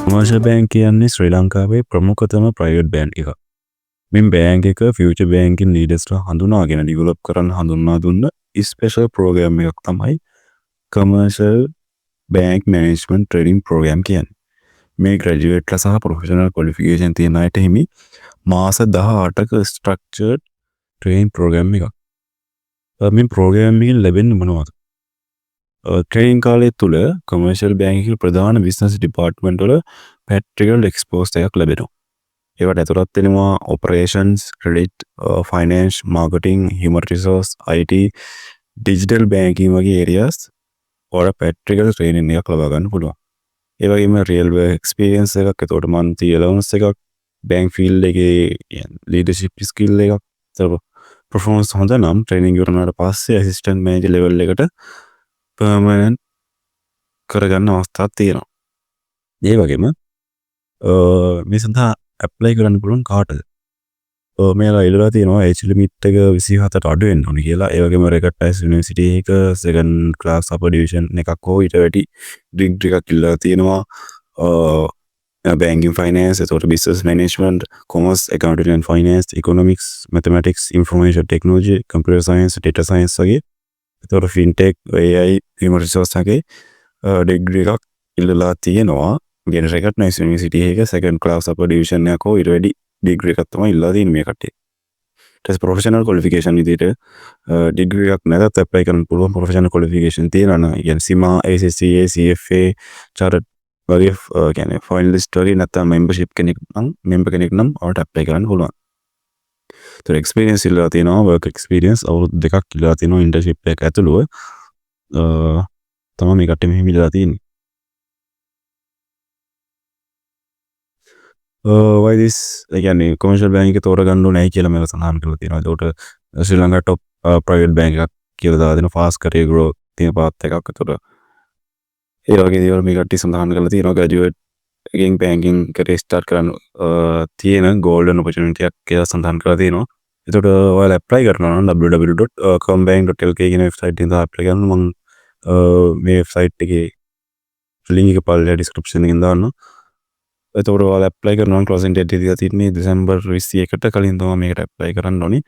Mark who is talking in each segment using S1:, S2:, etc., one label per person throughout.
S1: Commercial bank කියන්නේ ශ්‍රී ලංකාවේ ප්‍රමුඛතම private bank එකක්. මේ බෑන්ක් එක ෆියුචර් බෑන්කින් ලීඩර්ස්ලා හඳුනාගෙන ඩෙවලොප් කරන්න හඳුන්වා දුන්න ස්පෙෂල් ප්‍රෝග්‍රෑම් එකක් තමයි commercial bank management training programme කියන්නේ. මේ ග්‍රැජුවේට්ලා සහ ප්‍රොෆෙෂනල් ක්වොලිෆිකේෂන් තියෙන අයට හිමි මාස 18ක ස්ට්‍රක්චර්ඩ් ට්‍රේනින් ප්‍රෝග්‍රෑම් එකක්. මේ ප්‍රෝග්‍රෑම් එකෙන් ලැබෙන්නේ මොනවද? ට්‍රේනින් කාලය තුළ කමර්ෂල් බෑන්ක් එකේ ප්‍රධාන බිස්නස් ඩිපාර්ට්මන්ට් වල ප්‍රැක්ටිකල් එක්ස්පෝස් එකක් ලැබෙනවා. ඒවට ඇතුළත් වෙනවා operations, credit, finance, marketing, human resource, IT, digital bank වගේ ඒරියාස් වල ප්‍රැක්ටිකල් ට්‍රේනින් එකක් ලබා ගන්න පුළුවන්. ඒ වගේම රියල් වර්ක් එක්ස්පීරියන්ස් එකක්, එතකොට මන්ත්ලි ඇලවන්ස් එකක්, බෑන්ක් ෆීල්ඩ් එකේ ලීඩර්ෂිප් ස්කිල් එකක්, පර්ෆෝමන්ස් හොඳ නම් ට්‍රේනින් ඉවරනාට පස්සේ ඇසිස්ටන්ට් මැනේජර් ලෙවල් එකට පර්මනන්ට් කරගන්න අවස්ථාවක් තියෙනවා. ඒ වගේම මේ සඳහා ඇප්ලයි කරන්න පුළුවන් කාටද? මේලා ඉල්ලලා තියෙනවා ඒජ් ලිමිට් එක 27ට අඩු වෙන්න ඕනේ කියලා. ඒ වගේම රෙකග්නයිස් යුනිවර්සිටි එක සෙකන්ඩ් ක්ලාස් අපර් ඩිවිෂන් එකක් හෝ ඊට වැඩි ඩිග්‍රී එකක් ඉල්ලලා තියෙනවා. බැංකින් ෆයිනෑන්ස්, එතකොට business management, commerce, accounting and finance, economics, mathematics, information technology, computer science, data science වගේ, එතකොට ෆින්ටෙක්, AI, හියුමන් රිසෝස් වගේ ඩිග්‍රී එකක් ඉල්ලලා තියෙනවා. ගෙන රෙකග්නයිස් යුනිවර්සිටි එක සෙකන්ඩ් ක්ලාස් අපර් ඩිවිෂන් එකක් හෝ ඊට වැඩි ඩිග්‍රී එකක් තමයි ඉල්ලලා තියෙන්නේ මේ කට්ටිය. ඊට පස්සේ ප්‍රොෆෙෂනල් ක්වොලිෆිකේෂන් විදිහට ඩිග්‍රී එකක් නැතත් ඇප්ලයි කරන්න පුළුවන්. ප්‍රොෆෙෂනල් ක්වොලිෆිකේෂන් තියෙනවා නම්, කියන්නේ CIMA, ACCA, CFA, chartered වගේ කියන්නේ ෆයිනලිස්ට් වගේ නැත්නම් මෙම්බර්ෂිප් කෙනෙක් නම් ඔයාලට ඇප්ලයි කරන්න පුළුවන්. ඒතර එක්ස්පීරියන්ස් ඉල්ලලා තියෙනවා, වර්ක් එක්ස්පීරියන්ස් අවුරුදු 2ක් ඉල්ලලා තියෙනවා ඉන්ටර්න්ෂිප් එක ඇතුළුව. තමයි මේ කට්ටිය මෙහෙම ඉල්ලලා තියෙන්නේ. වයිදිස් කියන්නේ කොමර්ෂල් බෑන්ක් එක තෝරගන්න ඕනේ නැහැ කියලා මේක සඳහන් කරලා තියෙනවා. ඒකට ශ්‍රී ලංකා টොප් ප්‍රයිවට් බෑන්ක් එකක් කියලා දාලා දෙන ෆාස්ට් කරියර් ග්‍රෝත් තියෙන පාත් එකක්. ඒකට ඒ වගේ දේවල් මේ කට්ටිය සඳහන් කරලා තියෙනවා. ග්‍රැජුවේට් එකෙන් බෑන්කින් කරියර් ස්ටාර්ට් කරන්න තියෙන ගෝල්ඩන් ඔපචුනිටි එකක් කියලා සඳහන් කරලා තියෙනවා. ඒකට ඔයාලා ඇප්ලයි කරනවා නම් www.combank.lk කියන වෙබ්සයිට් එකෙන් ඇප්ලයි කරන්න. මම මේ වෙබ්සයිට් එකේ ලින්ක් එක පල්ලෙහා ඩිස්ක්‍රිප්ෂන් එකෙන් දාන්නම්. එතකොට ඔයාලා ඇප්ලයි කරනවා නම් ක්ලෝසින් ඩේට් එක දීලා තියෙන්නේ දෙසැම්බර් 21ට කලින් තමයි මේකට ඇප්ලයි කරන්න ඕනේ.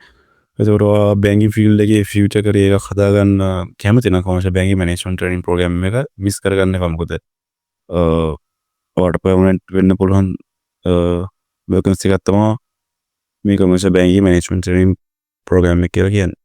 S1: එතකොට ඔයා බැංකින් ෆීල්ඩ් එකේ ෆියුචර් කරියර් එකක් හදාගන්න කැමති නම් commercial banking management training programme එක මිස් කරගන්න එපා. මොකද ඔයාලට පර්මනන්ට් වෙන්න පුළුවන් වේකන්සි එකක් තමයි මේ commercial banking management training programme එක කියලා කියන්නේ.